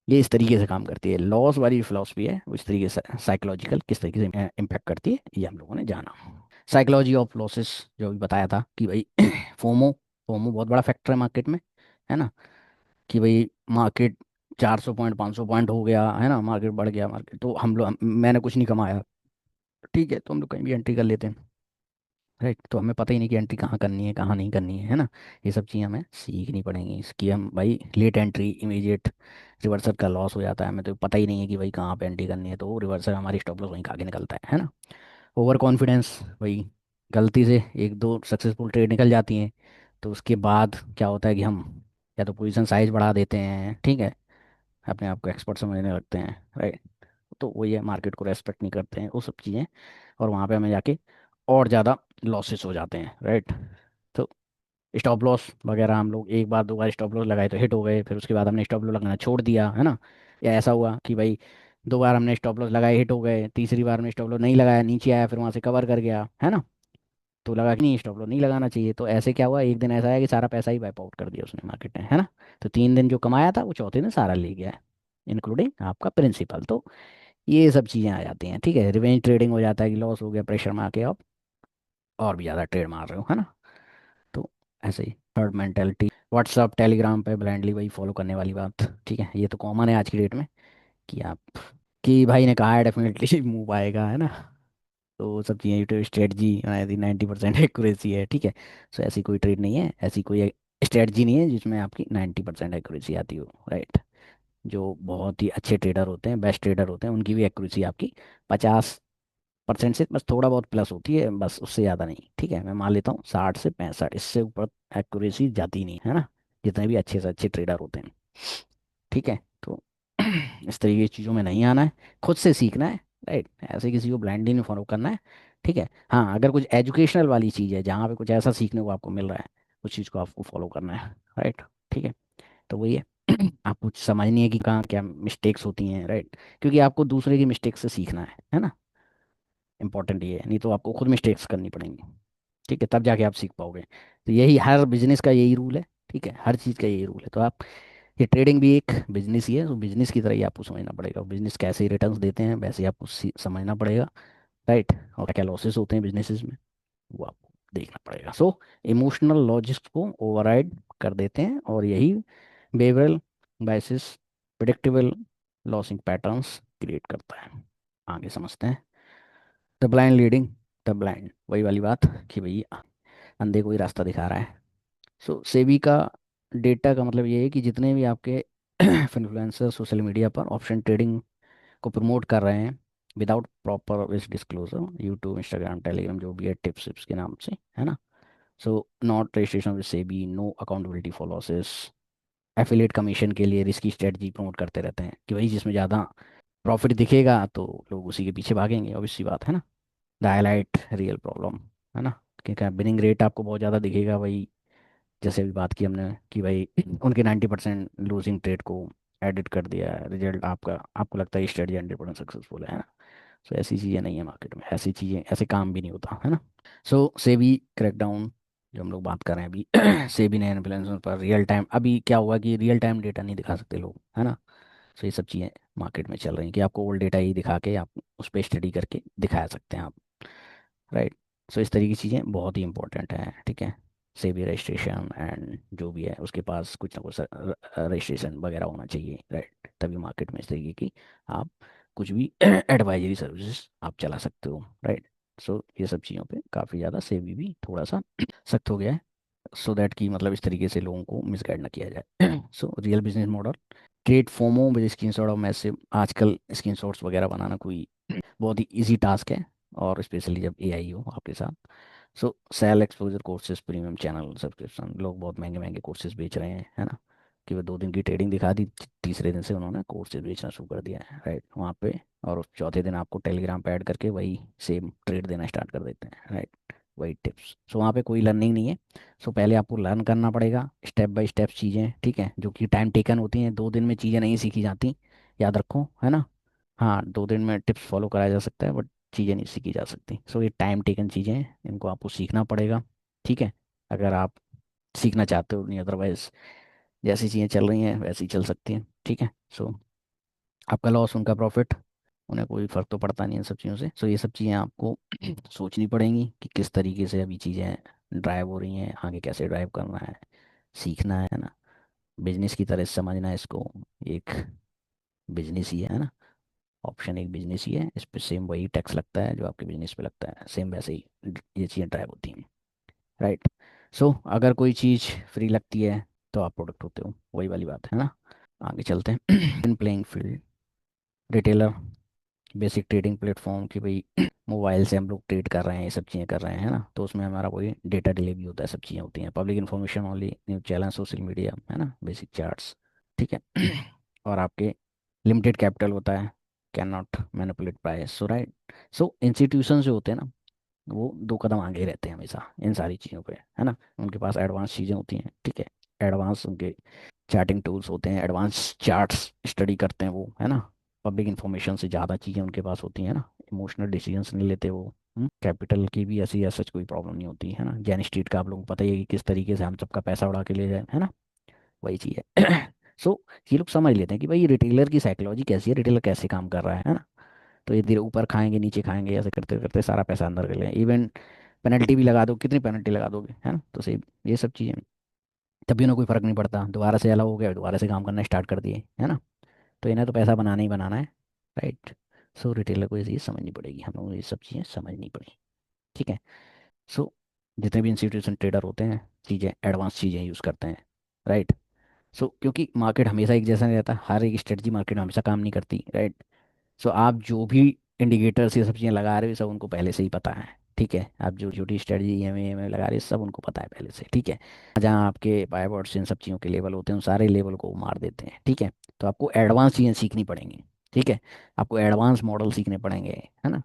ये इस तरीके से काम करती है। लॉस वाली फिलॉसफी है वो इस तरीके से साइकोलॉजिकल किस तरीके से इम्पैक्ट करती है, ये हम लोगों ने जाना। साइकोलॉजी ऑफ लॉसेस जो अभी बताया था कि भाई फोमो, फोमो बहुत बड़ा फैक्टर है मार्केट में, है ना। कि भाई मार्केट 400 पॉइंट 500 पॉइंट हो गया, है ना, मार्केट बढ़ गया, मार्केट तो हम लोग, मैंने कुछ नहीं कमाया, ठीक है, तो हम लोग कहीं भी एंट्री कर लेते हैं, राइट। तो हमें पता ही नहीं कि एंट्री कहाँ करनी है, कहाँ नहीं करनी है ना। ये सब चीज़ें हमें सीखनी पड़ेंगी, इसकी हम भाई लेट एंट्री, इमीडिएट रिवर्सल का लॉस हो जाता है, हमें तो पता ही नहीं है कि भाई कहाँ पे एंट्री करनी है, तो वो रिवर्सल हमारी स्टॉप लॉस वहीं खा के निकलता है ना। ओवर कॉन्फिडेंस, भाई गलती से एक दो सक्सेसफुल ट्रेड निकल जाती हैं, तो उसके बाद क्या होता है कि हम या तो पोजीशन साइज बढ़ा देते हैं, ठीक है, अपने आप को एक्सपर्ट समझने लगते हैं, राइट। तो वही है, मार्केट को रेस्पेक्ट नहीं करते हैं, वो सब चीज़ें, और वहाँ पे हमें जाके और ज़्यादा लॉसेस हो जाते हैं, राइट। तो स्टॉप लॉस वगैरह हम लोग एक बार दो बार स्टॉप लॉस लगाए तो हिट हो गए, फिर उसके बाद हमने स्टॉप लॉस लगाना छोड़ दिया, है ना। या ऐसा हुआ कि भाई दो बार हमने स्टॉप लॉस लगाए हिट हो गए, तीसरी बार में स्टॉप लॉस नहीं लगाया, नीचे आया, फिर वहां से कवर कर गया, है ना। तो लगा कि नहीं स्टॉप लॉस नहीं लगाना चाहिए, तो ऐसे क्या हुआ, एक दिन ऐसा है कि सारा पैसा ही वाइप आउट कर दिया उसने मार्केट ने, है ना। तो 3 दिन जो कमाया था वो चौथे दिन सारा ले गया, इंक्लूडिंग आपका प्रिंसिपल। तो ये सब चीज़ें आ जाती हैं, ठीक है। रिवेंज ट्रेडिंग हो जाता है कि लॉस हो गया, प्रेशर में आके आप और भी ज़्यादा ट्रेड मार रहे हो, है ना। तो ऐसे ही हर्ड मेंटेलिटी, व्हाट्सअप टेलीग्राम पे ब्लाइंडली वही फॉलो करने वाली बात, ठीक है। ये तो कॉमन है आज की डेट में कि आप, कि भाई ने कहा है डेफिनेटली मूव आएगा, है ना। तो वो सब चीज़ें यूट्यूब स्ट्रेटजी यदि 90% एक्यूरेसी है, ठीक है। सो ऐसी कोई ट्रेड नहीं है, ऐसी कोई स्ट्रेटजी नहीं है जिसमें आपकी 90% एक्यूरेसी आती हो, राइट। जो बहुत ही अच्छे ट्रेडर होते हैं, बेस्ट ट्रेडर होते हैं, उनकी भी एक्यूरेसी आपकी 50% से बस थोड़ा बहुत प्लस होती है, बस उससे ज़्यादा नहीं, ठीक है। मैं मान लेता हूँ 60 से 65, इससे ऊपर एक्यूरेसी जाती नहीं, है ना। जितने भी अच्छे से अच्छे ट्रेडर होते हैं, ठीक है। तो इस तरीके की चीज़ों में नहीं आना है, खुद से सीखना है, राइट। ऐसे किसी को ब्लाइंडली नहीं फॉलो करना है, ठीक है। हाँ, अगर कुछ एजुकेशनल वाली चीज़ है जहाँ पे कुछ ऐसा सीखने को आपको मिल रहा है, उस चीज़ को आपको फॉलो करना है, राइट, ठीक है। तो वही है। आपको समझनी है कि कहाँ क्या मिस्टेक्स होती हैं, राइट। क्योंकि आपको दूसरे की मिस्टेक से सीखना है ना। इंपॉर्टेंट ये है, नहीं तो आपको खुद मिस्टेक्स करनी पड़ेंगी, ठीक है, तब जाके आप सीख पाओगे। तो यही हर बिजनेस का यही रूल है, ठीक है, हर चीज़ का यही रूल है। तो आप, ये ट्रेडिंग भी एक बिजनेस ही है, तो बिजनेस की तरह ही आपको समझना पड़ेगा। बिजनेस कैसे रिटर्न्स देते हैं वैसे ही आपको समझना पड़ेगा, राइट। और क्या लॉसेस होते हैं बिजनेसेस में, वो आपको देखना पड़ेगा। सो इमोशनल लॉजिक्स को ओवरराइड कर देते हैं, और यही behavioural biases, predictable losing patterns create करता है। आगे समझते हैं। The blind leading the blind, वही वाली बात कि भाई अंधे को ही रास्ता दिखा रहा है। सो सेबी का डेटा का मतलब ये है कि जितने भी आपके इन्फ्लुएंसर सोशल मीडिया पर ऑप्शन ट्रेडिंग को प्रमोट कर रहे हैं without proper risk disclosure, YouTube Instagram Telegram जो भी है, टिप्स टिप्स के नाम से, है ना। So not registration with SEBI, no accountability for losses, affiliate commission के लिए रिस्की स्ट्रेटजी प्रमोट करते रहते हैं कि भाई जिसमें ज़्यादा प्रॉफिट दिखेगा तो लोग उसी के पीछे भागेंगे, ऑब्वियस सी बात है ना। द हाईलाइट रियल प्रॉब्लम, है ना। क्योंकि बिनिंग रेट आपको बहुत ज़्यादा दिखेगा भाई, जैसे अभी बात की हमने कि भाई उनके 90% लूजिंग ट्रेड को एडिट कर दिया है, रिजल्ट आपका, आपको लगता है स्ट्रेटजी 100% सक्सेसफुल है ना। सो ऐसी चीज़ें नहीं है मार्केट में, ऐसी चीज़ें, ऐसे काम भी नहीं होता, है ना। सो सेबी क्रैकडाउन जो हम लोग बात कर रहे हैं अभी, सेबी ने इन्फ्लुएंसर पर रियल टाइम, अभी क्या हुआ कि रियल टाइम डेटा नहीं दिखा सकते लोग, है ना। सो ये सब चीज़ें मार्केट में चल रही हैं कि आपको ओल्ड डेटा ही दिखा के आप उस पर स्टडी करके दिखा सकते हैं आप, राइट। सो इस तरीके की चीज़ें बहुत ही इंपॉर्टेंट है, ठीक है। सेबी रजिस्ट्रेशन एंड जो भी है उसके पास कुछ ना कुछ रजिस्ट्रेशन वगैरह होना चाहिए, राइट। तभी मार्केट में इस तरीके की आप कुछ भी एडवाइजरी सर्विसेज आप चला सकते हो, राइट। सो ये सब चीज़ों पे काफ़ी ज़्यादा सेबी भी थोड़ा सा सख्त हो गया है, सो दैट कि मतलब इस तरीके से लोगों को मिसगाइड ना किया जाए। So real business model, create FOMO with screenshot of message, आजकल स्क्रीनशॉट्स वगैरह बनाना कोई बहुत ही इजी टास्क है, और स्पेशली जब एआई हो आपके साथ। So sell exposure courses, premium channel subscription, लोग बहुत महंगे महंगे कोर्सेज बेच रहे हैं, है ना। कि वो 2 दिन की ट्रेडिंग दिखा दी, तीसरे दिन से उन्होंने कोर्सेज बेचना शुरू कर दिया है, राइट, वहाँ पे। और उस चौथे दिन आपको टेलीग्राम पे ऐड करके वही सेम ट्रेड देना स्टार्ट कर देते हैं, राइट। वही टिप्स, सो वहाँ पे कोई लर्निंग नहीं है। सो पहले आपको लर्न करना पड़ेगा स्टेप बाय स्टेप चीज़ें, ठीक है, जो कि टाइम टेकन होती हैं, 2 दिन में चीज़ें नहीं सीखी जाती, याद रखो, है ना। हाँ, 2 दिन में टिप्स फॉलो कराया जा सकता है, बट चीज़ें नहीं सीखी जा सकती। सो ये टाइम टेकन चीज़ें हैं, इनको आपको सीखना पड़ेगा, ठीक है। अगर आप सीखना चाहते हो, नहीं अदरवाइज जैसी चीज़ें चल रही हैं वैसी चल सकती हैं, ठीक है। सो आपका लॉस उनका प्रॉफिट, उन्हें कोई फ़र्क तो पड़ता नहीं है इन सब चीज़ों से। सो ये सब चीज़ें आपको सोचनी पड़ेंगी कि किस तरीके से अभी चीज़ें ड्राइव हो रही हैं, आगे कैसे ड्राइव करना है, सीखना है ना। बिजनेस की तरह समझना है इसको, एक बिजनेस ही है ना। ऑप्शन एक बिजनेस ही है, इस पे सेम वही टैक्स लगता है जो आपके बिजनेस पे लगता है, सेम वैसे ही ये चीज़ें ड्राइव होती हैं, राइट। सो अगर कोई चीज़ फ्री लगती है तो आप प्रोडक्ट होते हो, वही वाली बात है ना। आगे चलते हैं। In playing field, retailer, basic trading platform कि भाई मोबाइल से हम लोग ट्रेड कर रहे हैं, ये सब चीज़ें कर रहे हैं, है ना। तो उसमें हमारा कोई डेटा डिलीवरी होता है, सब चीज़ें होती हैं, public information only, news channel, social media, है ना, बेसिक चार्ट्स, ठीक है। और आपके लिमिटेड कैपिटल होता है, can not manipulate price, so right. So institution जो होते हैं ना, वो दो कदम आगे रहते हैं हमेशा इन सारी चीज़ों पे, है ना। उनके पास एडवांस चीज़ें होती हैं, ठीक है। एडवांस उनके चैटिंग टूल्स होते हैं, एडवांस चार्ट्स स्टडी करते हैं वो, है ना। पब्लिक इन्फॉर्मेशन से ज़्यादा चीज़ें उनके पास होती हैं ना। इमोशनल डिसीजंस नहीं लेते वो। कैपिटल की भी ऐसी सच कोई प्रॉब्लम नहीं होती, है ना। जैन स्ट्रीट का आप लोगों को पता ही है कि किस तरीके से हम सबका पैसा उड़ा के ले जाए, है ना। वही चीज़ है। सो ये लोग समझ लेते हैं कि भाई रिटेलर की साइकोलॉजी कैसी है, रिटेलर कैसे काम कर रहा है ना। तो ये धीरे ऊपर खाएंगे नीचे खाएंगे, ऐसे करते करते सारा पैसा अंदर कर लें। इवन पेनल्टी भी लगा दो, कितनी पेनल्टी लगा दोगे, है ना। तो सही, ये सब चीज़ें तब भी उन्हें कोई फर्क नहीं पड़ता, दोबारा से अलाउ हो गया, दोबारा से काम करना स्टार्ट कर दिए, है ना। तो इन्हें तो पैसा बनाना ही बनाना है, राइट। सो रिटेलर को ये चीज़ समझनी पड़ेगी, हम लोगों को ये सब चीज़ें समझनी पड़ेगी, ठीक है। सो जितने भी इंस्टीट्यूशन ट्रेडर होते हैं, चीज़ें एडवांस चीज़ें यूज़ करते हैं, राइट। सो क्योंकि मार्केट हमेशा एक जैसा नहीं रहता, हर एक स्ट्रेटजी मार्केट में हमेशा काम नहीं करती, राइट। सो आप जो भी इंडिकेटर्स ये सब चीज़ें लगा रहे हो, सब उनको पहले से ही पता है, ठीक है। आप जो छोटी स्ट्रेटजी एम लगा रहे हो, सब उनको पता है पहले से, ठीक है। जहाँ आपके पाइवट्स इन सब चीज़ों के लेवल होते हैं, उन सारे लेवल को वो मार देते हैं, ठीक है। तो आपको एडवांस चीज़ें सीखनी पड़ेंगी, ठीक है। आपको एडवांस मॉडल सीखने पड़ेंगे, है ना।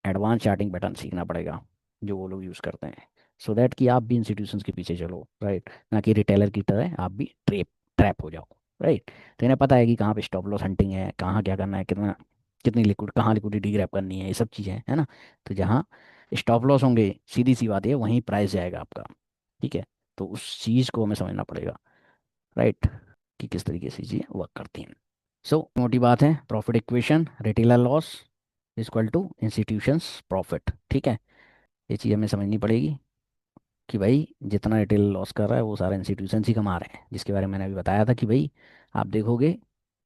एडवांस चार्टिंग पैटर्न सीखना पड़ेगा जो वो लोग यूज़ करते हैं, सो दैट कि आप भी इंस्टीट्यूशंस के पीछे चलो, राइट। ना कि रिटेलर की तरह आप भी ट्रैप ट्रैप हो जाओ, राइट। तो इन्हें पता है कि कहाँ पे स्टॉप लॉस हंटिंग है, कहाँ क्या करना है, कितना कितनी लिक्विड कहाँ लिक्विडिटी ग्रैब करनी है, ये सब चीज़ें, है ना। तो जहाँ स्टॉप लॉस होंगे, सीधी सी बात है, वहीं प्राइस जाएगा आपका, ठीक है। तो उस चीज़ को हमें समझना पड़ेगा, राइट, कि किस तरीके से चीज़ें वर्क करती हैं। सो मोटी बात है, profit equation, retailer loss equal to institutions profit, ठीक है। ये चीज़ हमें समझनी पड़ेगी कि भाई जितना रिटेल लॉस कर रहा है वो सारा इंस्टीट्यूशन ही कमा रहे हैं, जिसके बारे में मैंने अभी बताया था कि भाई आप देखोगे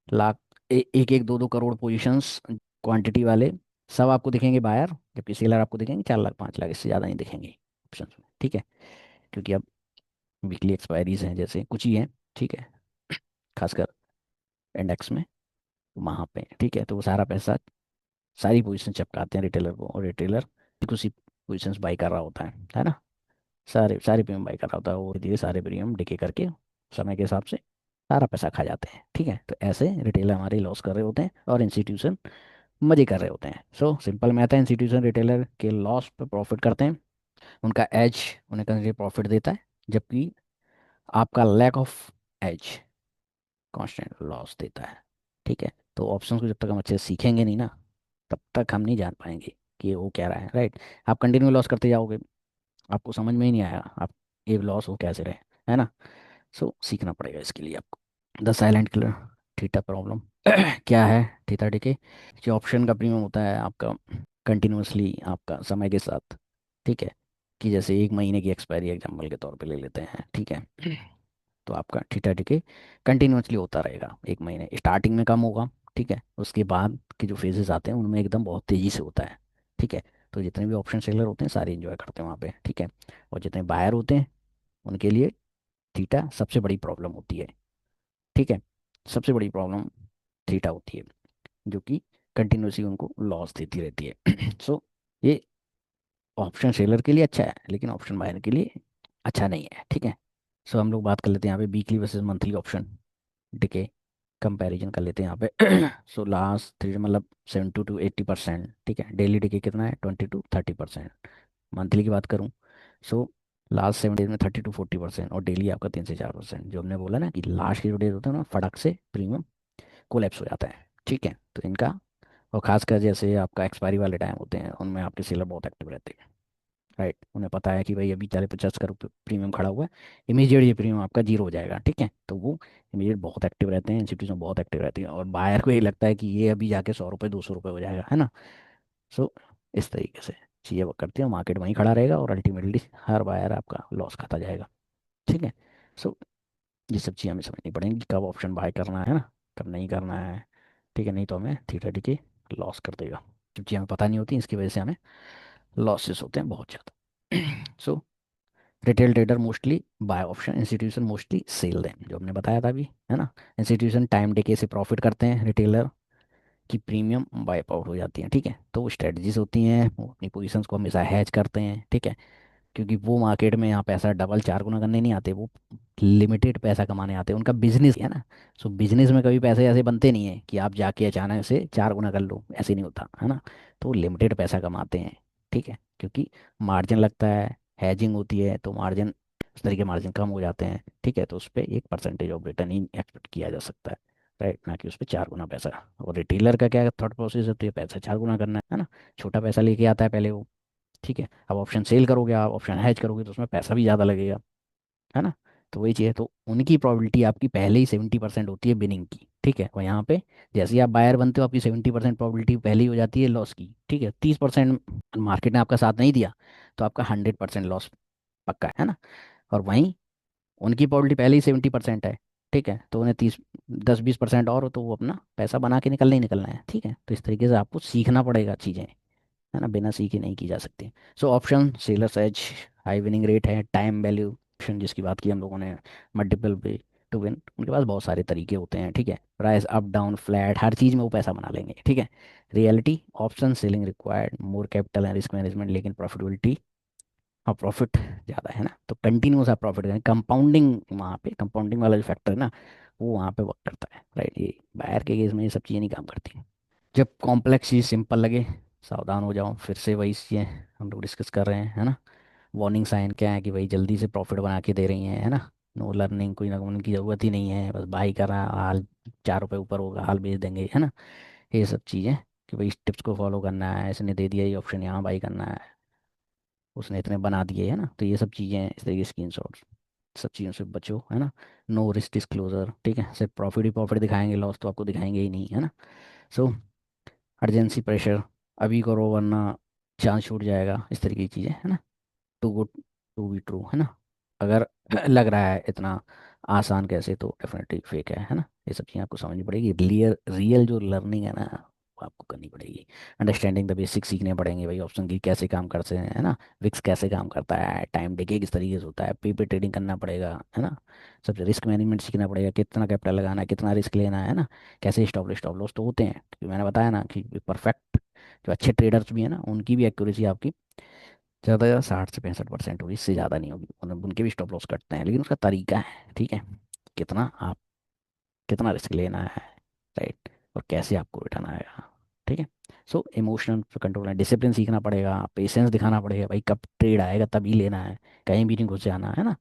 लाख एक एक दो दो करोड़ पोजीशंस क्वांटिटी वाले सब आपको दिखेंगे बायर, जबकि सेलर आपको दिखेंगे 4 लाख 5 लाख, इससे ज़्यादा नहीं दिखेंगे ऑप्शन में, ठीक है। क्योंकि अब वीकली एक्सपायरीज हैं जैसे कुछ ही हैं, ठीक है, खासकर इंडेक्स में, वहाँ पे, ठीक है। तो वो सारा पैसा सारी पोजीशन चिपकाते हैं रिटेलर को, और रिटेलर उसी पोजीशंस बाई कर रहा होता है ना। सारे सारे प्रीमियम बाई कर रहा होता है वो, धीरे सारे प्रीमियम डिके करके समय के हिसाब से सारा पैसा खा जाते हैं, ठीक है। तो ऐसे रिटेलर हमारे लॉस कर रहे होते हैं और इंस्टीट्यूशन मजे कर रहे होते हैं। सो सिंपल मैथ है, इंस्टीट्यूशन रिटेलर के लॉस पे प्रॉफिट करते हैं, उनका एज उन्हें कंसिडर प्रॉफिट देता है, जबकि आपका lack of edge constant loss देता है, ठीक है। तो ऑप्शंस को जब तक हम अच्छे से सीखेंगे नहीं ना, तब तक हम नहीं जान पाएंगे कि वो क्या रहा है, राइट। आप कंटिन्यू लॉस करते जाओगे, आपको समझ में ही नहीं आएगा आप ये लॉस हो कैसे रहे, है ना। सो सीखना पड़ेगा इसके लिए आपको। The silent killer, theta problem क्या है, थीटा डिके। जो ऑप्शन का प्रीमियम होता है आपका कंटिन्यूअसली आपका समय के साथ, ठीक है। कि जैसे 1 महीने की एक्सपायरी एग्जाम्पल के तौर पे ले लेते हैं, ठीक है। तो आपका थीटा डिके कंटिन्यूअसली होता रहेगा, 1 महीने स्टार्टिंग में कम होगा, ठीक है। उसके बाद के जो फेजेस आते हैं उनमें एकदम बहुत तेज़ी से होता है, ठीक है। तो जितने भी ऑप्शन सेलर होते हैं सारे इंजॉय करते हैं वहाँ पे, ठीक है। और जितने बायर होते हैं उनके लिए थीटा सबसे बड़ी प्रॉब्लम होती है, ठीक है। सबसे बड़ी प्रॉब्लम थीटा होती है, जो कि कंटिन्यूसली उनको लॉस देती रहती है। सो ये ऑप्शन सेलर के लिए अच्छा है, लेकिन ऑप्शन बायर के लिए अच्छा नहीं है, ठीक है। सो हम लोग बात कर लेते हैं यहाँ पे weekly versus monthly option decay comparison कर लेते हैं यहाँ पे। सो लास्ट 3 मतलब 70 to 80%, ठीक है। डेली डिके कितना है, 20 to 30%। मंथली की बात करूँ, सो लास्ट 7 डेज में 30 to 40%, और डेली आपका 3 से 4%। जो हमने बोला ना कि लास्ट के जो डेज होते हैं ना, फटक से प्रीमियम कोलैप्स हो जाता है, ठीक है। तो इनका, और खासकर जैसे आपका एक्सपायरी वाले टाइम होते हैं उनमें आपके सेलर बहुत एक्टिव रहते हैं, राइट। उन्हें पता है कि भाई अभी 40 50 का प्रीमियम खड़ा हुआ है, इमीडिएट ये प्रीमियम आपका जीरो हो जाएगा, ठीक है। तो वो इमीडिएट बहुत एक्टिव रहते हैं, इंस्टीट्यूशन बहुत एक्टिव रहती है, और बायर को ये लगता है कि ये अभी जाके 100 रुपये 200 रुपये हो जाएगा, है ना। सो इस तरीके से चीज़ें वो करती है, मार्केट वहीं खड़ा रहेगा और अल्टीमेटली हर बायर आपका लॉस खाता जाएगा, ठीक है। सो ये सब चीज़ें हमें समझनी पड़ेंगी कि कब ऑप्शन बाय करना है ना, कब नहीं करना है, ठीक है। नहीं तो हमें थीटा डी लॉस कर देगा, क्योंकि हमें पता नहीं होती, इसकी वजह से हमें लॉसेस होते हैं बहुत ज़्यादा। So retail trader mostly buy option, institution mostly sell दें, जो हमने बताया था अभी, है ना। इंस्टीट्यूशन टाइम डिके से प्रॉफिट करते हैं, रिटेलर की प्रीमियम वाइप आउट हो जाती हैं, ठीक है। तो वो स्ट्रेटजीज होती हैं, वो अपनी पोजीशंस को हमेशा हैज करते हैं, ठीक है। क्योंकि वो मार्केट में यहाँ पैसा डबल 4 गुना करने नहीं आते, वो लिमिटेड पैसा कमाने आते हैं, उनका बिजनेस है ना। सो बिजनेस में कभी पैसे ऐसे बनते नहीं है कि आप जाके अचानक से 4 गुना कर लो, ऐसे नहीं होता, है ना। तो लिमिटेड पैसा कमाते हैं, ठीक है, क्योंकि मार्जिन लगता है, हैजिंग होती है, तो मार्जिन उस तरीके मार्जिन कम हो जाते हैं। ठीक है, तो उस पर 1% ऑफ रिटर्न ही एक्सपेक्ट किया जा सकता है, राइट, ना कि उस पर 4 गुना पैसा। और रिटेलर का क्या थॉट प्रोसेस होती है, पैसा 4 गुना करना है ना। छोटा पैसा लेके आता है पहले वो। ठीक है, अब ऑप्शन सेल करोगे, आप ऑप्शन हैज करोगे, तो उसमें पैसा भी ज़्यादा लगेगा, है ना। तो वही चीज़ है, तो उनकी प्रोबेबिलिटी आपकी पहले ही 70% होती है बिनिंग की। ठीक है, और यहाँ पे जैसे ही आप बायर बनते हो, आपकी 70% प्रोबेबिलिटी पहले ही हो जाती है लॉस की। ठीक है, 30% मार्केट ने आपका साथ नहीं दिया, तो आपका 100% लॉस पक्का है ना। और वहीं उनकी प्रोबेबिलिटी पहले ही 70% है। ठीक है, तो उन्हें 10-20% और हो, तो वो अपना पैसा बना के निकलना ही निकलना है। ठीक है, तो इस तरीके से आपको सीखना पड़ेगा चीज़ें, है ना, बिना सीखे नहीं की जा सकती। So option sellers edge, high winning rate है, टाइम वैल्यू ऑप्शन जिसकी बात की हम लोगों ने, मल्टीपल वे टू विन, उनके पास बहुत सारे तरीके होते हैं। ठीक है, प्राइस अप डाउन फ्लैट, हर चीज़ में वो पैसा बना लेंगे। ठीक है, reality option selling required more capital and risk management, लेकिन प्रॉफिटेबिलिटी और प्रॉफिट ज़्यादा है ना। तो कंटिन्यूस आप प्रॉफिट करें, कंपाउंडिंग, वहाँ पे कंपाउंडिंग वाला जो फैक्टर है ना, वो वहाँ पे वर्क करता है, राइट। ये बायर के केस में ये सब चीज़ें नहीं काम करती। जब कॉम्प्लेक्स चीज़ सिंपल लगे, सावधान हो जाओ। फिर से वही चीज़ें हम लोग डिस्कस कर रहे हैं, है ना। वार्निंग साइन क्या है कि भाई जल्दी से प्रॉफिट बना के दे रही हैं, है ना। नो लर्निंग, कोई ना उनकी ज़रूरत ही नहीं है, बस बाई कर रहा हाल, 4 रुपये ऊपर होगा हाल बेच देंगे, है ना। ये सब चीज़ें कि भाई टिप्स को फॉलो करना है, इसने दे दिया ये ऑप्शन, यहाँ बाई करना है, उसने इतने बना दिए, है ना। तो ये सब चीज़ें इस तरीके स्क्रीन शॉट, सब चीज़ों से बचो, है ना। नो रिस्क डिस्क्लोजर, ठीक है, सिर्फ प्रॉफिट ही प्रॉफिट दिखाएंगे, लॉस तो आपको दिखाएंगे ही नहीं, है ना। सो अर्जेंसी प्रेशर, अभी करो वरना चांस छूट जाएगा, इस तरीके की चीज़ें, है ना। Too good to be true, है ना। अगर लग रहा है इतना आसान कैसे, तो डेफिनेटली फेक है ना। ये सब चीज़ें आपको समझनी पड़ेगी, रियल रियल जो लर्निंग है ना, वो आपको करनी पड़ेगी। अंडरस्टैंडिंग द बेसिक सीखने पड़ेंगे भाई, ऑप्शन की कैसे काम करते हैं, है ना। विक्स कैसे काम करता है, टाइम डिके किस तरीके से होता है, पे ट्रेडिंग करना पड़ेगा, है ना। सबसे रिस्क मैनेजमेंट सीखना पड़ेगा, कितना कैपिटल लगाना है, कितना रिस्क लेना है ना। कैसे स्टॉप लॉस तो होते हैं, क्योंकि मैंने बताया ना कि परफेक्ट जो अच्छे ट्रेडर्स भी हैं ना, उनकी भी एक्यूरेसी आपकी ज़्यादा ज़्यादा 60 से 65% होगी, इससे ज़्यादा नहीं होगी। उनके भी स्टॉप लॉस कटते हैं, लेकिन उसका तरीका है। ठीक है, कितना आप, कितना रिस्क लेना है, राइट, और कैसे आपको रिटर्न आएगा। ठीक है, सो इमोशनल कंट्रोल है, डिसिप्लिन सीखना पड़ेगा, पेशेंस दिखाना पड़ेगा भाई, कब ट्रेड आएगा तभी लेना है, कहीं भी नहीं घुस जाना है ना।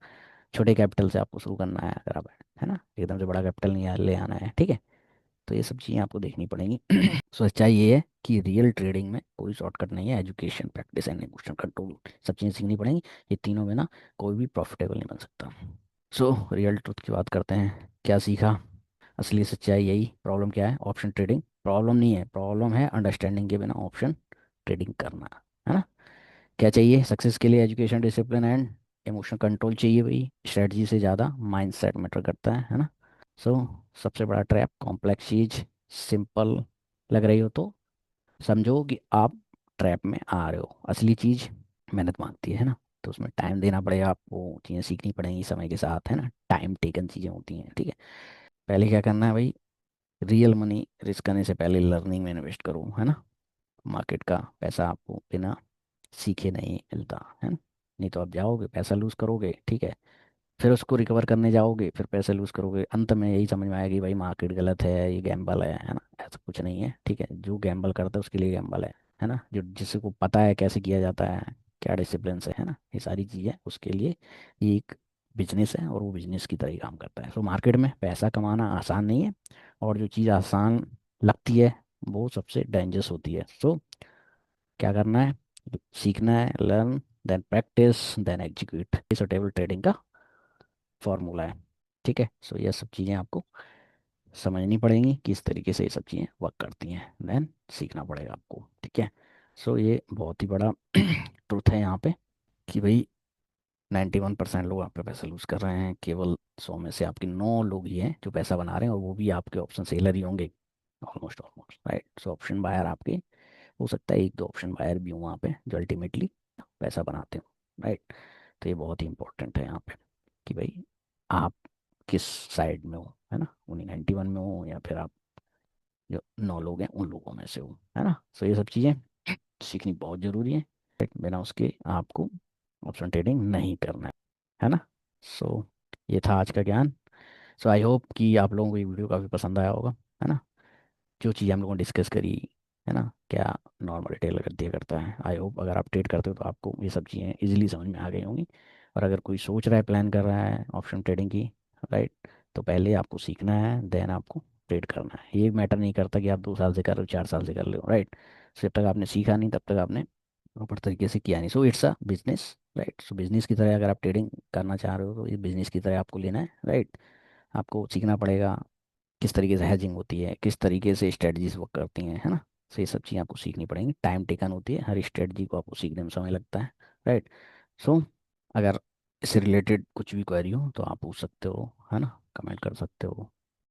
छोटे कैपिटल से आपको शुरू करना है अगर आप, है ना, एकदम से बड़ा कैपिटल नहीं ले आना है। ठीक है, तो ये सब चीज़ें आपको देखनी पड़ेंगी। सो सच्चाई ये है कि रियल ट्रेडिंग में कोई शॉर्टकट नहीं है, education, practice and emotion control, सब चीज़ें सीखनी पड़ेंगी। ये तीनों में ना कोई भी प्रॉफिटेबल नहीं बन सकता। सो रियल ट्रुथ की बात करते हैं, क्या सीखा। असली सच्चाई यही, प्रॉब्लम क्या है, ऑप्शन ट्रेडिंग प्रॉब्लम नहीं है, प्रॉब्लम है अंडरस्टैंडिंग के बिना ऑप्शन ट्रेडिंग करना, है ना। क्या चाहिए सक्सेस के लिए, education, discipline and emotion control चाहिए भाई, स्ट्रेटजी से ज़्यादा माइंडसेट मैटर करता है ना। सो सबसे बड़ा ट्रैप, कॉम्प्लेक्स चीज सिंपल लग रही हो तो समझो कि आप ट्रैप में आ रहे हो। असली चीज मेहनत मांगती है ना, तो उसमें टाइम देना पड़ेगा आपको, चीज़ें सीखनी पड़ेंगी समय के साथ, है ना। टाइम टेकन चीज़ें होती हैं। ठीक है, पहले क्या करना है भाई, रियल मनी रिस्क करने से पहले लर्निंग में इन्वेस्ट करो, है ना। मार्केट का पैसा आपको बिना सीखे नहीं मिलता, है ना। नहीं तो आप जाओगे पैसा लूज करोगे, ठीक है, फिर उसको रिकवर करने जाओगे, फिर पैसे लूज करोगे, अंत में यही समझ में आएगा कि भाई मार्केट गलत है, ये गैम्बल है ना। ऐसा कुछ नहीं है। ठीक है, जो गैम्बल करता है उसके लिए गैम्बल है ना। जो जिसको पता है कैसे किया जाता है, क्या डिसिप्लिन से, है ना, ये सारी चीज़ें उसके लिए ये एक बिजनेस है, और वो बिजनेस की तरह ही काम करता है। तो मार्केट में पैसा कमाना आसान नहीं है, और जो चीज़ आसान लगती है वो सबसे डेंजरस होती है। सो क्या करना है, सीखना है, learn then practice then execute, ये सुटेबल ट्रेडिंग का फॉर्मूला है। ठीक है, सो ये सब चीज़ें आपको समझनी पड़ेंगी, किस तरीके से ये सब चीज़ें वर्क करती हैं, देन सीखना पड़ेगा आपको। ठीक है, सो ये बहुत ही बड़ा ट्रुथ है यहाँ पे कि भाई 91% लोग आप पे पैसा लूज कर रहे हैं, केवल 100 में से आपके 9 लोग ही हैं जो पैसा बना रहे हैं, और वो भी आपके ऑप्शन सेलर ही होंगे, almost almost, right. So option buyer आपके, हो सकता है एक दो ऑप्शन बायर भी हों वहाँ पे जो अल्टीमेटली पैसा बनाते हो, राइट। तो ये बहुत ही इंपॉर्टेंट है यहाँ पे कि भाई आप किस साइड में हो, है ना, उन्हीं 91 में हो, या फिर आप जो 9 लोग हैं उन लोगों में से हो, है ना। सो ये सब चीज़ें सीखनी बहुत ज़रूरी है, right? बिना उसके आपको ऑप्शन ट्रेडिंग नहीं करना है ना। सो ये था आज का ज्ञान। सो आई होप कि आप लोगों को ये वीडियो काफ़ी पसंद आया होगा, है ना। जो चीज़ हम लोगों ने डिस्कस करी, है ना, क्या नॉर्मल ट्रेडर कर दिया करता है। आई होप अगर आप ट्रेड करते हो तो आपको ये सब चीज़ें इजीली समझ में आ गई होंगी। और अगर कोई सोच रहा है, प्लान कर रहा है ऑप्शन ट्रेडिंग की, राइट, तो पहले आपको सीखना है, देन आपको ट्रेड करना है। ये मैटर नहीं करता कि आप 2 साल से कर रहे हो, 4 साल से कर रहे हो, राइट। जब तक आपने सीखा नहीं तब तक आपने प्रॉपर तरीके से किया नहीं। So it's a business, right. So business की तरह अगर आप ट्रेडिंग करना चाह रहे हो तो ये बिजनेस की तरह आपको लेना है, राइट। आपको सीखना पड़ेगा किस तरीके से हैजिंग होती है, किस तरीके से स्ट्रेटजीज वर्क करती हैं, है ना। सो ये सब चीज़ें आपको सीखनी पड़ेंगी, टाइम टेकन होती है, हर स्ट्रेटजी को आपको सीखने में समय लगता है, राइट। सो अगर इससे रिलेटेड कुछ भी क्वेरी हो तो आप पूछ सकते हो, है ना, कमेंट कर सकते हो।